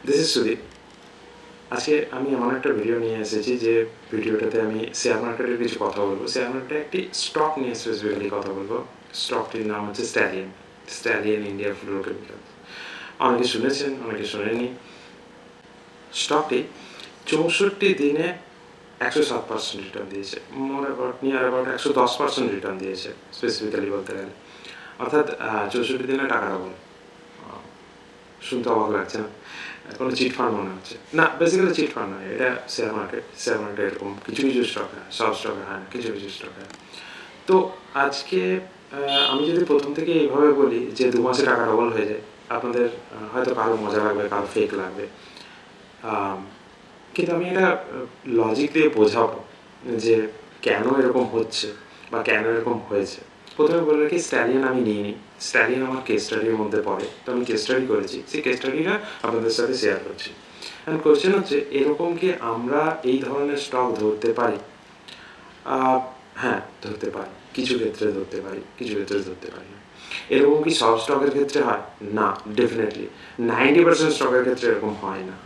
This is Sudip. আজকে আমি এমন একটা ভিডিও নিয়ে এসেছি যে ভিডিওটাতে আমি শেয়ার মার্কেটের কিছু কথা বলবো। শেয়ার মার্কেটে একটি স্টক নিয়ে স্পেসিফিক্যালি কথা বলবো। স্টকটির নাম হচ্ছে স্ট্যালিয়ন ইন্ডিয়া ফ্লুরোকেমিক্যালস। অনেকে শুনেছেন, অনেকে শোনেনি। স্টকটি 64 দিনে 107% রিটার্ন দিয়েছে, নিয়ার অ্যাবাউট 110% রিটার্ন দিয়েছে স্পেসিফিক্যালি বলতে গেলে। অর্থাৎ 64 দিনে টাকা ডবল। শুনতে অবাক লাগছে না? কোনো চিট ফান্ড মনে হচ্ছে না, বেসিক্যালি চিট ফান্ড নয়, এটা শেয়ার মার্কেট এরকম কিছু কিছু স্টক হয়, সব স্টকে হয় না, কিছু কিছু স্টক হয়। তো আজকে আমি যদি প্রথম থেকে এইভাবে বলি যে 2 মাসে টাকা ডবল হয়ে যায়, আপনাদের হয়তো কারো মজা লাগবে, কারো ফেক লাগবে, কিন্তু আমি এটা লজিক দিয়ে বোঝাবো যে কেন এরকম হচ্ছে বা কেন এরকম হয়েছে। প্রথমে বলে রাখি, স্ট্যালিয়ন আমি নিইনি। স্ট্যালিয়ন আমার কেস স্টাডির মধ্যে পড়ে, তো আমি কেস স্টাডি করেছি, সেই কেস স্টাডিটা আপনাদের সাথে শেয়ার করছি। অ্যান্ড কোয়েশ্চেন হচ্ছে, এরকম কি আমরা এই ধরনের স্টক ধরতে পারি? হ্যাঁ, ধরতে পারি। কিছু ক্ষেত্রে ধরতে পারি, কিছু ক্ষেত্রে ধরতে পারি না। এরকম কি সব স্টকের ক্ষেত্রে হয়? না, ডেফিনেটলি 90% স্টকের ক্ষেত্রে এরকম হয় না,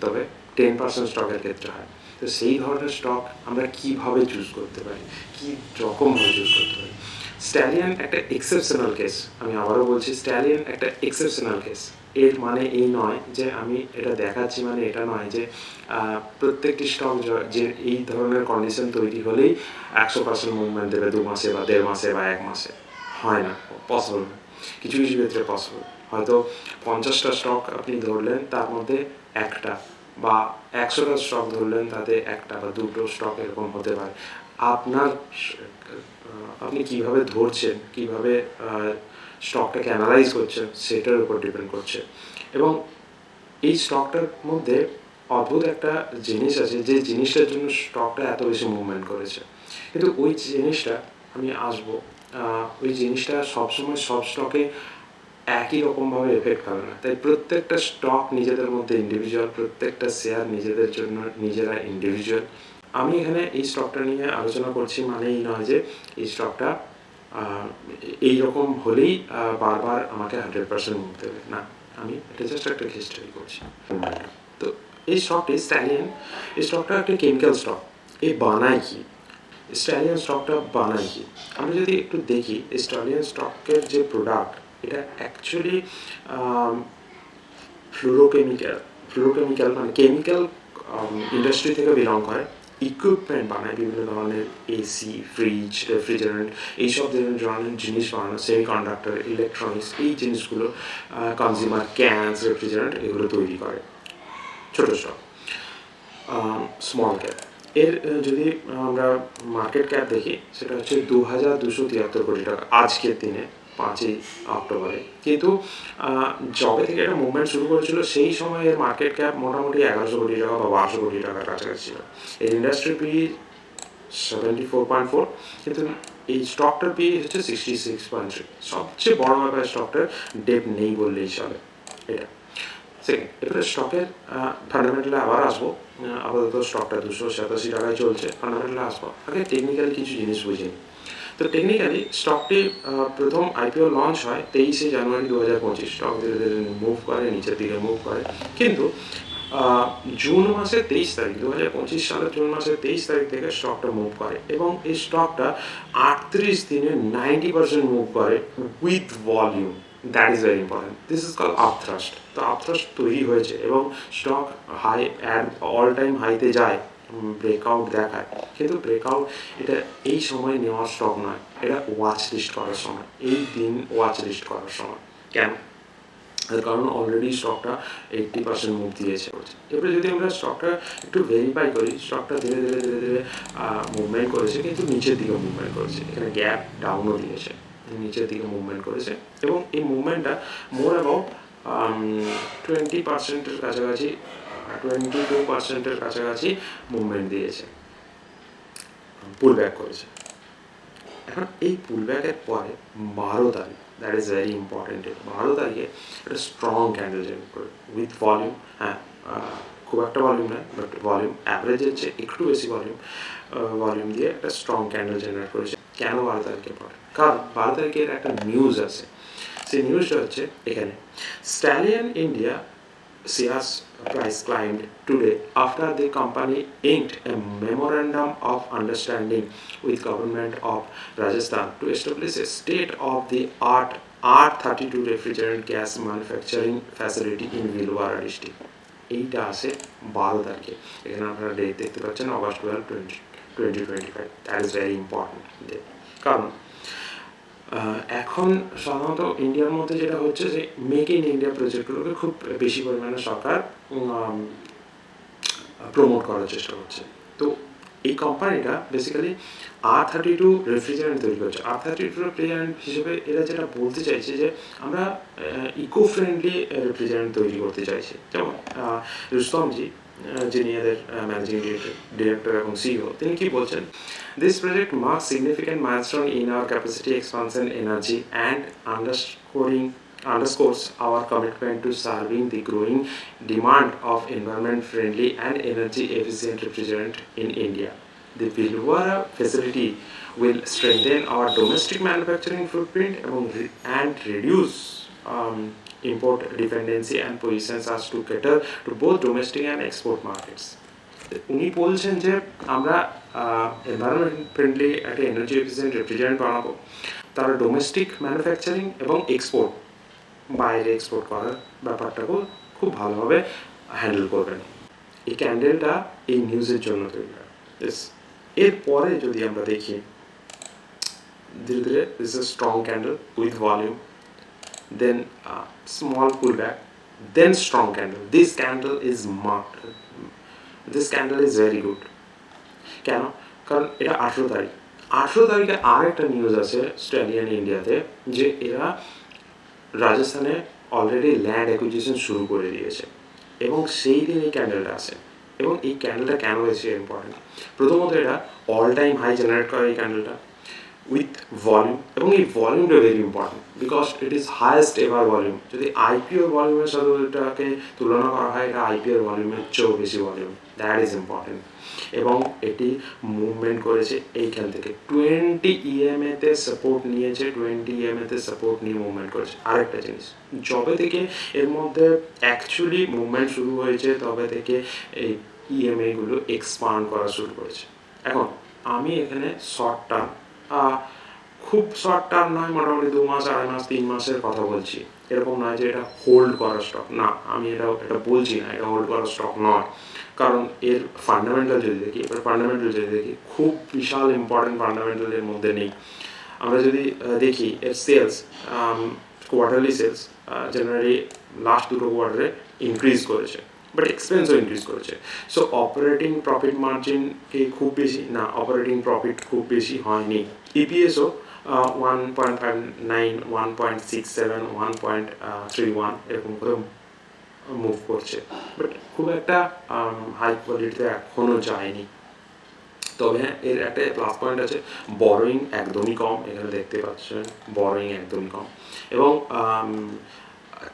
তবে 10% স্টকের ক্ষেত্রে হয়। তো সেই ধরনের স্টক আমরা কীভাবে চুজ করতে পারি, কী রকমভাবে চুজ করতে পারি? স্ট্যালিয়ন একটা এক্সেপশনাল কেস। আমি আবারও বলছি, স্ট্যালিয়ন একটা এক্সেপশনাল কেস। এর মানে এই নয় যে আমি এটা দেখাচ্ছি, মানে এটা নয় যে প্রত্যেকটি স্টক যে এই ধরনের কন্ডিশন তৈরি হলেই 100% মুভমেন্ট দেবে 2 মাসে বা 1.5 মাসে বা 1 মাসে। হয় না, পসিবল না। কিছু কিছু ক্ষেত্রে পসিবল। হয়তো 50টা স্টক আপনি ধরলেন, তার মধ্যে একটা, বা 100টা স্টক ধরলেন, তাতে একটা বা দুটো স্টক এরকম হতে পারে। আপনি কীভাবে ধরছেন, কীভাবে স্টকটাকে অ্যানালাইজ করছেন, সেটার উপর ডিপেন্ড করছে। এবং এই স্টকটার মধ্যে অদ্ভুত একটা জিনিস আছে, যে জিনিসটার জন্য স্টকটা এত বেশি মুভমেন্ট করেছে, কিন্তু ওই জিনিসটা আমি আসবো, ওই জিনিসটা সবসময় সব স্টকে একই রকমভাবে এফেক্ট করে না। তাই প্রত্যেকটা স্টক নিজেদের মধ্যে ইন্ডিভিজুয়াল, প্রত্যেকটা শেয়ার নিজেদের জন্য নিজেরা ইন্ডিভিজুয়াল। আমি এখানে এই স্টকটা নিয়ে আলোচনা করছি মানে এই নয় যে এই স্টকটা এইরকম হলেই বারবার আমাকে 100% মুভ দেবে, না। আমি এটা জাস্ট একটা হিস্ট্রি করছি। তো এই স্টকটি স্ট্যালিয়ন, এই স্টকটা একটা কেমিক্যাল স্টক। এই বানায় কি? স্ট্যালিয়ন স্টকটা বানায় কি? আমরা যদি একটু দেখি, স্ট্যালিয়ন স্টকের যে প্রোডাক্ট, এটা অ্যাকচুয়ালি ফ্লুরোকেমিক্যাল মানে কেমিক্যাল ইন্ডাস্ট্রি থেকে বিলং করে। ইকুইপমেন্ট বানায়, বিভিন্ন ধরনের এসি, ফ্রিজ, রেফ্রিজারেন্ট, এইসব ধরনের জিনিস বানানো, সেমিকন্ডাক্টর, ইলেকট্রনিক্স, এই জিনিসগুলো, কনজিউমার ক্যানস, রেফ্রিজারেন্ট, এগুলো তৈরি করে। ছোটো স্টক, স্মল ক্যাপ। এর যদি আমরা মার্কেট ক্যাপ দেখি, সেটা হচ্ছে 2273 কোটি টাকা আজকের দিনে, 5ই অক্টোবরে। কিন্তু যবে থেকে এটা মুভমেন্ট শুরু করেছিল, সেই সময় এর মার্কেট ক্যাপ মোটামুটি 1100 কোটি টাকা বা 1200 কোটি টাকার কাছাকাছি ছিল। এর ইন্ডাস্ট্রি পি 74.4, কিন্তু এই স্টকটার পি হচ্ছে 66.3। সবচেয়ে বড় ব্যাপার, স্টকটার ডেপ নেই বললেই চলে। এটা সেকেন্ড। এবারে স্টকের ফান্ডামেন্টালে আবার আসবো। আপাতত স্টকটা 287 টাকায় চলছে, ফান্ডামেন্টালে আসবো। আগে টেকনিক্যালি কিছু জিনিস বুঝিনি। তো টেকনিক্যালি স্টকটি প্রথম আইপিও লঞ্চ হয় 23শে জানুয়ারি 2025। স্টক ধীরে ধীরে মুভ করে, নিচের দিকে মুভ করে, কিন্তু জুন মাসের 23 তারিখ, 2025 সালের জুন মাসের 23 তারিখ থেকে স্টকটা মুভ করে, এবং এই স্টকটা 38 দিনে 90% মুভ করে with volume. That is very important. This is call upthrust. তো আপথ্রাস্ট তৈরি হয়েছে এবং স্টক হাই অল টাইম হাইতে যায়, ব্রেকআউট দেখায়, কিন্তু ব্রেকআউট এটা এই সময় নেওয়ার স্টক নয়, এটা ওয়াচ লিস্ট করার সময়, এই দিন ওয়াচ লিস্ট করার সময়। কেন? তার কারণ অলরেডি স্টকটা 80% মুভ দিয়েছে। এবারে যদি আমরা স্টকটা একটু ভেরিফাই করি, স্টকটা ধীরে ধীরে ধীরে ধীরে মুভমেন্ট করেছে, কিন্তু নিচের দিকে মুভমেন্ট করেছে, এখানে গ্যাপ ডাউনও দিয়েছে, নিচের দিকে মুভমেন্ট করেছে, এবং এই মুভমেন্টটা মোর অ্যাবাউট 20%-এর কাছাকাছি, 22%-এর কাছাকাছি মুভমেন্ট দিয়েছে, পুল ব্যাক করেছে। এখন এই পুল ব্যাকের পরে 12 তারিখ, দ্যাট ইজ ভেরি ইম্পর্টেন্ট, 12 তারিখে একটা স্ট্রং ক্যান্ডেল জেনারেট করে উইথ ভলিউম। হ্যাঁ, খুব একটা ভলিউম নয়, বাট ভলিউম অ্যাভারেজের চেয়ে একটু বেশি ভলিউম দিয়ে একটা স্ট্রং ক্যান্ডেল জেনারেট করেছে। কেন 12 তারিখে পরে? কারণ 12 তারিখের একটা নিউজ আছে। সেই নিউজটা হচ্ছে এখানে, stallion India shares price climbed today after the company inked a memorandum of understanding with government of Rajasthan to establish a state-of-the-art R32 refrigerant gas manufacturing facility in Bhilwara district. এইটা আসে 12 তারিখে। এখানে আপনারা ডেট দেখতে পাচ্ছেন August 12, 2025। That is very important. কারণ এখন সাধারণত ইন্ডিয়ার মধ্যে যেটা হচ্ছে যে মেক ইন ইন্ডিয়া প্রজেক্টগুলোকে খুব বেশি পরিমাণে সরকার প্রমোট করার চেষ্টা করছে। তো এই কোম্পানিটা বেসিক্যালি R32 রেফ্রিজারেন্ট তৈরি করছে। R32 রেফ্রিজারেন্ট হিসেবে এরা যেটা বলতে চাইছে যে আমরা ইকো ফ্রেন্ডলি রেফ্রিজারেন্ট তৈরি করতে চাইছি। যেমন রুস্তমজি যিনি এদের ম্যানেজিং ডিরেক্টর এবং সিইও, তিনি কি বলছেন, this project marks significant milestone in our capacity expansion energy and underscores our commitment to serving the growing demand of environment-friendly and energy-efficient refrigerant in India. The Bhilwara facility will strengthen our domestic manufacturing footprint and reduce import dependency and positions us to cater to both domestic and export markets. উনি বলছেন যে আমরা environment friendly একটা energy efficient refrigerant বানাবো, তারা domestic manufacturing এবং export, বাইরে export করার ব্যাপারটাকেও খুব ভালোভাবে হ্যান্ডেল করবেন। এই ক্যান্ডেলটা এই নিউজের জন্য তৈরি হয়। এরপরে যদি আমরা দেখি ধীরে ধীরে, this is strong candle with volume, then small pull back, then strong candle. This candle is marked, this candle is very good. কেন? কারণ এটা 18 তারিখ। 18 তারিখে আর একটা নিউজ আছে স্ট্যালিয়ান ইন্ডিয়াতে, যে এরা রাজস্থানে অলরেডি ল্যান্ড অ্যাকুইজিশন শুরু করে দিয়েছে এবং সেই দিন এই ক্যান্ডেলটা আছে। এবং এই ক্যান্ডেলটা কেন বেশি ইম্পর্টেন্ট? প্রথমত এটা অল টাইম হাই জেনারেট করে এই ক্যান্ডেলটা উইথ ভলিউম, এবং এই ভলিউমটা very important because it is highest ever volume. যদি আইপিওর ভলিউমের সাথে এটাকে তুলনা করা হয়, এটা আইপিওর ভলিউমের চেয়েও বেশি ভলিউম। That is important. এবং এটি মুভমেন্ট করেছে এইখান থেকে 20 EMA-তে সাপোর্ট নিয়েছে, 20 EMA-তে সাপোর্ট নিয়ে মুভমেন্ট করেছে। আরেকটা জিনিস, যবে থেকে এর মধ্যে অ্যাকচুয়ালি মুভমেন্ট শুরু হয়েছে তবে থেকে এই EMA-গুলো এক্সপান্ড করা শুরু করেছে। এখন আমি এখানে শর্ট টার্ম, খুব শর্ট টার্ম নয়, মোটামুটি 2 মাস, 2.5 মাস, 3 মাসের কথা বলছি। এরকম নয় যে এটা হোল্ড করার স্টক, না, আমি এটা বলছি না, এটা হোল্ড করার স্টক নয়। কারণ এর ফান্ডামেন্টাল যদি দেখি, খুব বিশাল ইম্পর্টেন্ট ফান্ডামেন্টাল এর মধ্যে নেই। আমরা যদি দেখি এর sales, quarterly sales generally last 2 কোয়ার্টারে ইনক্রিজ করেছে, বাট এক্সপেন্সও ইনক্রিজ করেছে। সো অপারেটিং প্রফিট মার্জিন কি খুব বেশি? না, অপারেটিং প্রফিট খুব বেশি হয়নি। ইপিএসও 1.59, 1.67, 1.31 এরকম করে মুভ করছে, বাট খুব একটা হাই কোয়ালিটিতে এখনো যায়নি। তবে হ্যাঁ, এর একটা প্লাস পয়েন্ট আছে, বরোয়িং একদমই কম, এখানে দেখতে পাচ্ছেন বরোয়িং একদমই কম। এবং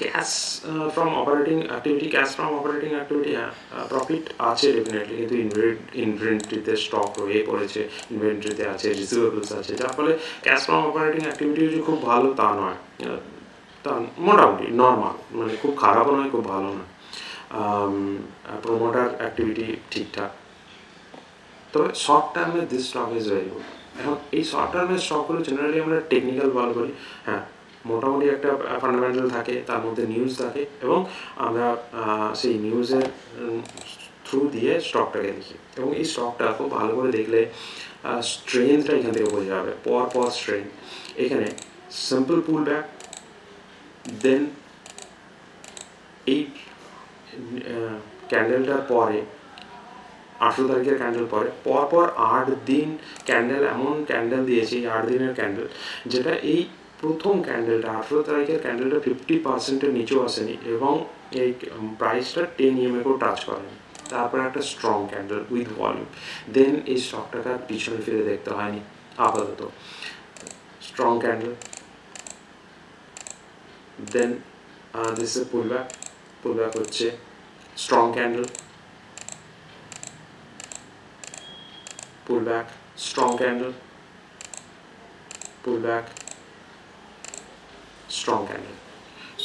cash from operating activity profit আছে ডেফিনেটলি, কিন্তু ইনভেন্টরিতে স্টক রয়ে পড়েছে, ইনভেন্টরিতে আছে, রিসিভেবলস আছে, যার ফলে ক্যাশ ফ্রম অপারেটিং অ্যাক্টিভিটি যে খুব ভালো তা নয়, তা মোটামুটি নর্মাল, মানে খুব খারাপও নয়, খুব ভালো নয়। প্রোমোটার অ্যাক্টিভিটি ঠিকঠাক। তবে শর্ট টার্মে this stock is very good. এখন এই শর্ট টার্মের স্টকগুলো জেনারেলি আমরা টেকনিক্যাল ভালো করি। হ্যাঁ, মোটামুটি একটা ফান্ডামেন্টাল থাকে, তার মধ্যে নিউজ থাকে, এবং আমরা সেই নিউজের থ্রু দিয়ে স্টকটাকে দেখি। এবং এই স্টকটা খুব ভালো করে দেখলে স্ট্রেংথটা এখান থেকে বোঝা যাবে, পর স্ট্রেংথ। এখানে সিম্পল পুল ব্যাক, দেন এই ক্যান্ডেলটার পরে 18 তারিখের ক্যান্ডেল পরে পরপর 8 দিন ক্যান্ডেল, এমন ক্যান্ডেল দিয়েছে, 8 দিনের ক্যান্ডেল, যেটা এই প্রথম ক্যান্ডেলটা 18 তারিখের ক্যান্ডেলটা 50%-এর নিচেও আসেনি, এবং এই প্রাইসটা 10 EMA-কেও টাচ করেনি। তারপরে একটা strong candle with volume, then এই স্টকটাকে পিছনে ফিরে দেখতে হয়নি আপাতত। Strong candle, then this a pullback হচ্ছে, strong candle, pullback, strong candle, pullback, strong candle.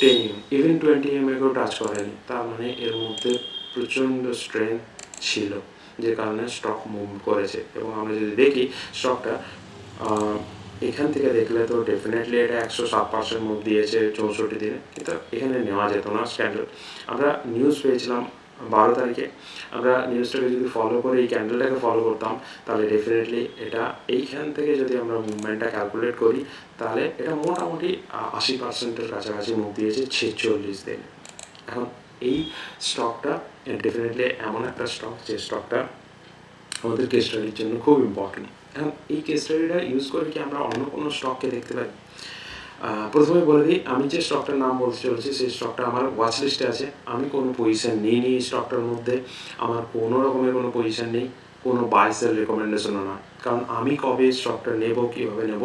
10 even 20 কেও টাচ করেনি, তার মানে এর মধ্যে প্রচণ্ড স্ট্রেংথ ছিল, যে কারণে স্টক মুভ করেছে। এবং আমরা যদি দেখি স্টকটা এখান থেকে দেখলে তো ডেফিনেটলি এটা 107% মুভ দিয়েছে 64 দিনে, কিন্তু এখানে নেওয়া যেত না স্ক্যান্ডেল। আমরা নিউজ পেয়েছিলাম 12 তারিখে, আমরা নিউজটাকে যদি ফলো করে এই ক্যান্ডেলটাকে ফলো করতাম তাহলে ডেফিনেটলি এটা এইখান থেকে যদি আমরা মুভমেন্টটা ক্যালকুলেট করি তাহলে এটা মোটামুটি 80%-এর কাছাকাছি মুভ দিয়েছে 46 দিনে। এখন এই স্টকটা ডেফিনেটলি এমন একটা স্টক যে স্টকটা আমাদের কেস স্টাডির জন্য খুব ইম্পর্টেন্ট। এখন এই কেস স্টাডিটা ইউজ করে কি আমরা অন্য কোনো স্টককে দেখতে পাই? প্রথমে বলে দিই, আমি যে স্টকটার নাম বলতে চলেছি সেই স্টকটা আমার ওয়াচ লিস্টে আছে। আমি কোনো পজিশন নিইনি এই স্টকটার মধ্যে, আমার কোনো রকমের কোনো পজিশন নেই, কোনো বাই সেল রেকমেন্ডেশনও না। কারণ আমি কবে স্টকটা নেব, কীভাবে নেব,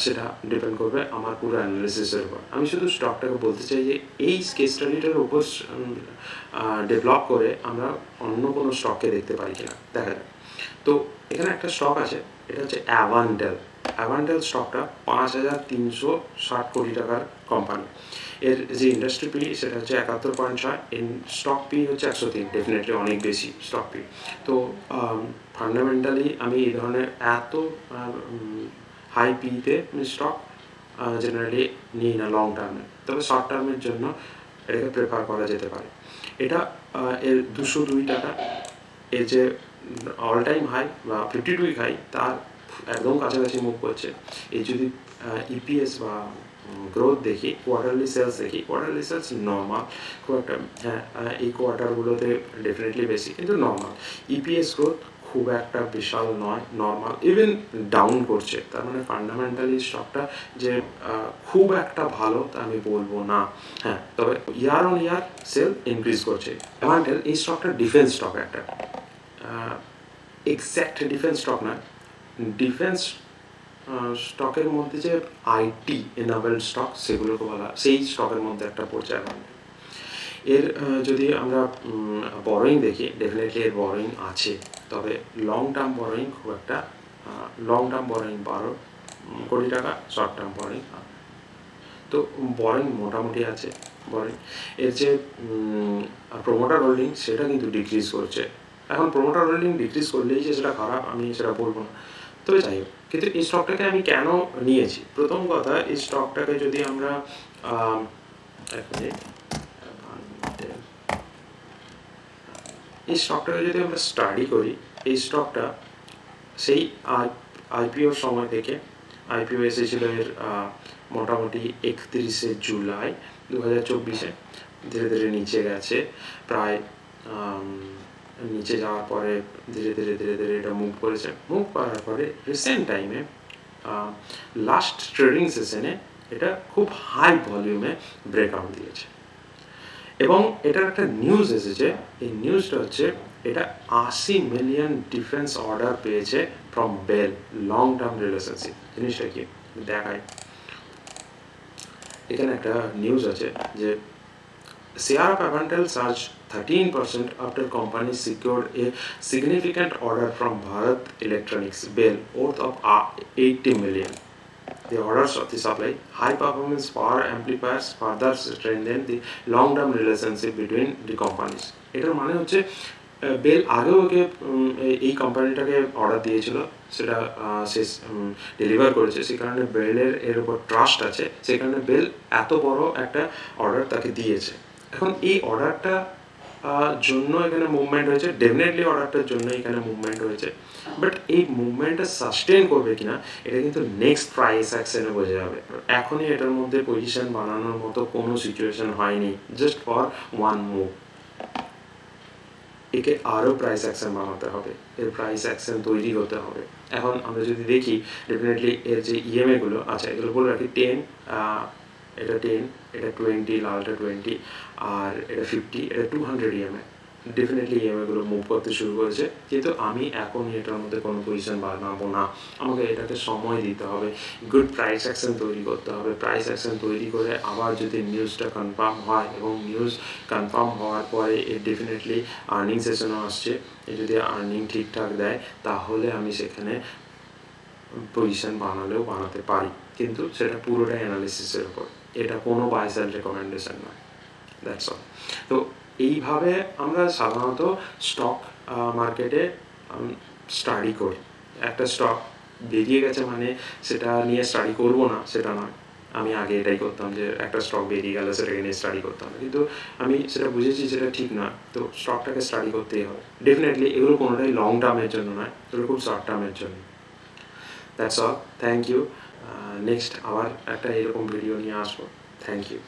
সেটা ডিপেন্ড করবে আমার পুরো অ্যানালিসিসের উপর। আমি শুধু স্টকটাকে বলতে চাই যে এই কেস স্টাডিটার উপর ডেভেলপ করে আমরা অন্য কোনো স্টককে দেখতে পারি কিনা দেখা যায়। তো এখানে একটা স্টক আছে, এটা হচ্ছে অ্যাভান্ডেল। অ্যাভান্ডেল স্টকটা 5,360 কোটি টাকার কোম্পানি। এর যে ইন্ডাস্ট্রি পি সেটা হচ্ছে 71.6, এর স্টক পি হচ্ছে 103, ডেফিনেটলি অনেক বেশি স্টক পি। তো ফান্ডামেন্টালি আমি এই ধরনের এত হাই পিতে স্টক জেনারেলি নিই না লং টার্মে, তবে শর্ট টার্মের জন্য এটাকে প্রেফার করা যেতে পারে। এটা এর 202 টাকা, এর যে অল টাইম হাই বা 52 উইক হাই তার একদম কাছাকাছি মুভ করছে। এই যদি ইপিএস বা গ্রোথ দেখি, কোয়ার্টারলি সেলস দেখি, কোয়ার্টারলি সেলস নর্মাল, খুব একটা এই কোয়ার্টারগুলোতে ডেফিনেটলি বেশি, কিন্তু নর্মাল। ইপিএস গ্রোথ খুব একটা বিশাল নয়, নর্মাল, ইভেন ডাউন করছে। তার মানে ফান্ডামেন্টালি স্টকটা যে খুব একটা ভালো তা আমি বলবো না। হ্যাঁ, তবে year on year sale increase করছে। অ্যাভান্ডেল এই স্টকটা ডিফেন্স স্টক, একটা এক্স্যাক্ট ডিফেন্স স্টক না, ডিফেন্স স্টকের মধ্যে যে আইটি এনাবেলড স্টক সেগুলোকে বলা, সেই স্টকের মধ্যে একটা পড়ছে অ্যাভান্ডেল। এর যদি আমরা বরোয়িং দেখি, ডেফিনেটলি এর বরোয়িং আছে, তবে লং টার্ম বরোয়িং খুব একটা, লং টার্ম বরোয়িং 12 কোটি টাকা, শর্ট টার্ম বরোয়িং, তো বরোয়িং মোটামুটি আছে বরোয়িং। এর যে প্রোমোটার হোল্ডিং সেটা কিন্তু ডিক্রিজ করছে। এখন প্রোমোটার হোল্ডিং ডিক্রিজ করলেই যে সেটা খারাপ আমি সেটা বলবো না, তবে যাই হোক। কিন্তু এই স্টকটাকে আমি কেন নিয়েছি, প্রথম কথা, এই স্টকটাকে যদি আমরা এই স্টকটাকে যদি আমরা স্টাডি করি, এই স্টকটা সেই আইপিওর সময় থেকে, আইপিও এসেছিল এর মোটামুটি 31শে জুলাই 2024-এ, ধীরে ধীরে নিচে গেছে, প্রায় নিচে যাওয়ার পরে ধীরে ধীরে ধীরে ধীরে এটা মুভ করেছে। মুভ করার পরে রিসেন্ট টাইমে লাস্ট ট্রেডিং সেশনে এটা খুব হাই ভলিউমে ব্রেকআউট দিয়েছে, এবং এটার একটা নিউজ এসেছে। এই নিউজটা হচ্ছে এটা 80 মিলিয়ন ডিফেন্স অর্ডার পেয়েছে from Bell, long term relationship. জিনিসটা কি দেখায়, এখানে একটা নিউজ আছে যে share of Avantel surged 13% after company secured a significant order from Bharat Electronics BEL worth of 80 million. The orders of the supply high performance power amplifiers further strengthen the long term relationship between the companies. এটার মানে হচ্ছে bell আগেও ওকে এই কোম্পানিটাকে order দিয়েছিল, সেটা সে deliver করেছে, সেই কারণে বেলের এর উপর ট্রাস্ট আছে, সেই কারণে বেল এত বড় একটা অর্ডার তাকে দিয়েছে। এখন এই অর্ডারটা জন্য এখানে মুভমেন্ট হয়েছে, ডেফিনেটলি অর্ডারটার জন্য এখানে মুভমেন্ট হয়েছে, বাট এই মুভমেন্টটা সাস্টেন করবে কিনা এটা কিন্তু নেক্সট প্রাইস অ্যাকশনে বোঝা যাবে। এখনই এটার মধ্যে পজিশন বানানোর মতো কোনো সিচুয়েশন হয়নি, জাস্ট ফর ওয়ান মুভ। একে আরও প্রাইস অ্যাকশন বানাতে হবে, এর প্রাইস অ্যাকশন তৈরি হতে হবে। এখন আমরা যদি দেখি ডেফিনেটলি এর যে ইএমএগুলো আছে, এগুলো বলে রাখি 10, এটা 10, এটা 20, লালটা 20, আর এটা 50, এটা 200 ইএমএ। ডেফিনেটলি ইএমএগুলো মুভ করতে শুরু করেছে, কিন্তু আমি এখন এটার মধ্যে কোনো পজিশন বানাবো না, আমাকে এটাকে সময় দিতে হবে, গুড প্রাইস অ্যাকশন তৈরি করতে হবে। প্রাইস অ্যাকশন তৈরি করে আবার যদি নিউজটা কনফার্ম হয়, এবং নিউজ কনফার্ম হওয়ার পরে এর ডেফিনেটলি আর্নিং সেশনও আসছে, এ যদি আর্নিং ঠিকঠাক দেয় তাহলে আমি সেখানে পজিশন বানালেও বানাতে পারি, কিন্তু সেটা পুরোটাই অ্যানালিসিসের উপর। এটা কোনো বাই সেল রেকমেন্ডেশন নয়। That's all. তো এইভাবে আমরা সাধারণত স্টক মার্কেটে স্টাডি করি। একটা স্টক বেরিয়ে গেছে মানে সেটা নিয়ে স্টাডি করবো না সেটা নয়। আমি আগে এটাই করতাম যে একটা স্টক বেরিয়ে গেলে সেটাকে নিয়ে স্টাডি করতাম, কিন্তু আমি সেটা বুঝেছি সেটা ঠিক নয়। তো স্টকটাকে স্টাডি করতেই হবে ডেফিনেটলি। এগুলো কোনোটাই লং টার্মের জন্য নয়, এগুলো খুব শর্ট টার্মের জন্য। That's all, thank you. Next আবার একটা এরকম ভিডিও নিয়ে আসবো। Thank you.